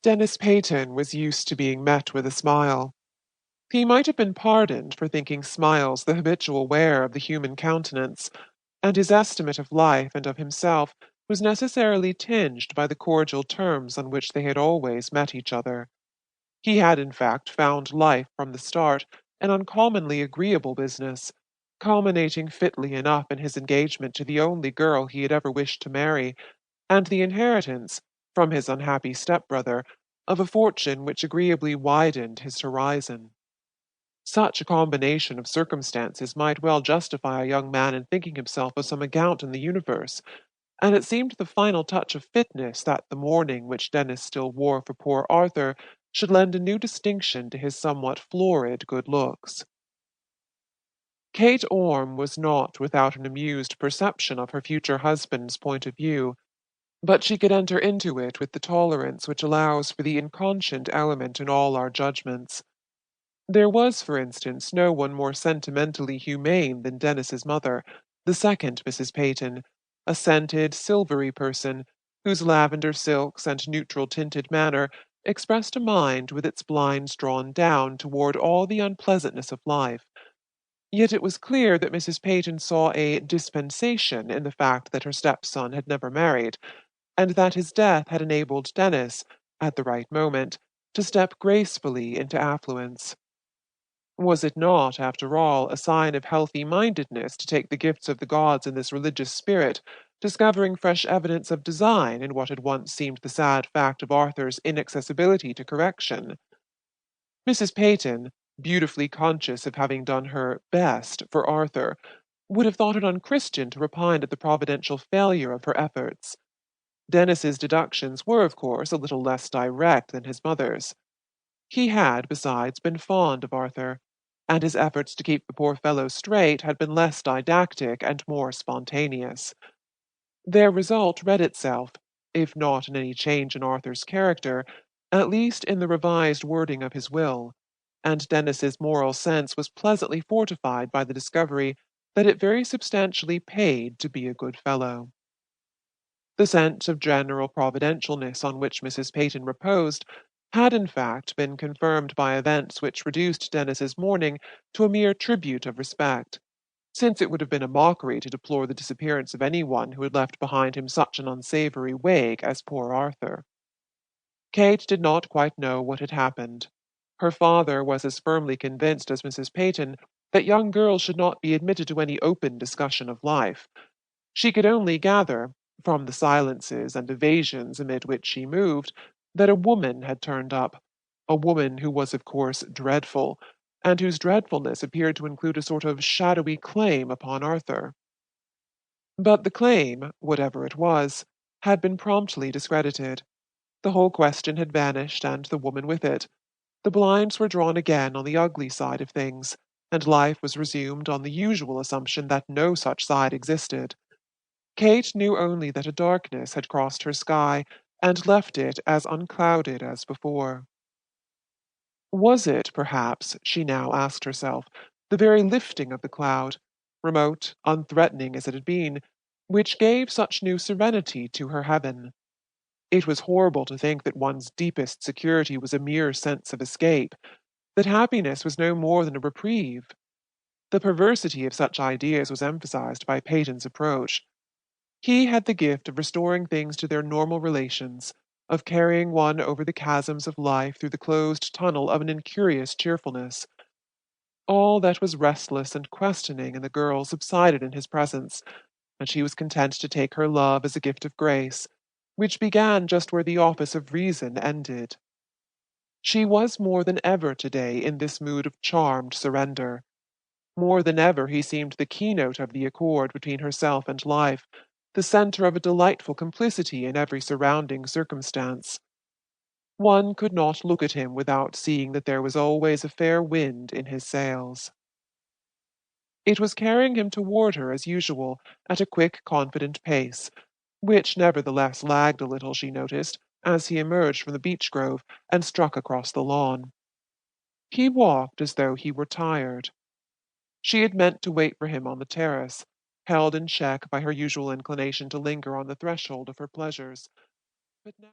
Dennis Peyton was used to being met with a smile. He might have been pardoned for thinking smiles the habitual wear of the human countenance, and his estimate of life and of himself was necessarily tinged by the cordial terms on which they had always met each other. He had, in fact, found life from the start an uncommonly agreeable business, culminating fitly enough in his engagement to the only girl he had ever wished to marry, and the inheritance, from his unhappy stepbrother, of a fortune which agreeably widened his horizon. Such a combination of circumstances might well justify a young man in thinking himself of some account in the universe, and it seemed the final touch of fitness that the mourning which Dennis still wore for poor Arthur should lend a new distinction to his somewhat florid good looks. Kate Orme was not without an amused perception of her future husband's point of view, but she could enter into it with the tolerance which allows for the inconscient element in all our judgments. There was, for instance, no one more sentimentally humane than Dennis's mother, the second Mrs. Peyton, a scented, silvery person, whose lavender silks and neutral-tinted manner expressed a mind with its blinds drawn down toward all the unpleasantness of life. Yet it was clear that Mrs. Peyton saw a dispensation in the fact that her stepson had never married, and that his death had enabled Dennis, at the right moment, to step gracefully into affluence. Was it not, after all, a sign of healthy mindedness to take the gifts of the gods in this religious spirit, discovering fresh evidence of design in what had once seemed the sad fact of Arthur's inaccessibility to correction? Mrs. Peyton, beautifully conscious of having done her best for Arthur, would have thought it unchristian to repine at the providential failure of her efforts. Dennis's deductions were, of course, a little less direct than his mother's. He had, besides, been fond of Arthur, and his efforts to keep the poor fellow straight had been less didactic and more spontaneous. Their result read itself, if not in any change in Arthur's character, at least in the revised wording of his will, and Dennis's moral sense was pleasantly fortified by the discovery that it very substantially paid to be a good fellow. The sense of general providentialness on which Mrs. Peyton reposed had in fact been confirmed by events which reduced Dennis's mourning to a mere tribute of respect, since it would have been a mockery to deplore the disappearance of any one who had left behind him such an unsavory wake as poor Arthur. Kate did not quite know what had happened. Her father was as firmly convinced as Mrs. Peyton that young girls should not be admitted to any open discussion of life. She could only gather, from the silences and evasions amid which she moved, that a woman had turned up, a woman who was of course dreadful, and whose dreadfulness appeared to include a sort of shadowy claim upon Arthur. But the claim, whatever it was, had been promptly discredited. The whole question had vanished, and the woman with it. The blinds were drawn again on the ugly side of things, and life was resumed on the usual assumption that no such side existed. Kate knew only that a darkness had crossed her sky and left it as unclouded as before. Was it, perhaps, she now asked herself, the very lifting of the cloud, remote, unthreatening as it had been, which gave such new serenity to her heaven? It was horrible to think that one's deepest security was a mere sense of escape, that happiness was no more than a reprieve. The perversity of such ideas was emphasized by Peyton's approach. He had the gift of restoring things to their normal relations, of carrying one over the chasms of life through the closed tunnel of an incurious cheerfulness. All that was restless and questioning in the girl subsided in his presence, and she was content to take her love as a gift of grace, which began just where the office of reason ended. She was more than ever today in this mood of charmed surrender. More than ever he seemed the keynote of the accord between herself and life, the centre of a delightful complicity in every surrounding circumstance. One could not look at him without seeing that there was always a fair wind in his sails. It was carrying him toward her as usual, at a quick, confident pace, which nevertheless lagged a little, she noticed, as he emerged from the beech grove and struck across the lawn. He walked as though he were tired. She had meant to wait for him on the terrace, held in check by her usual inclination to linger on the threshold of her pleasures. But now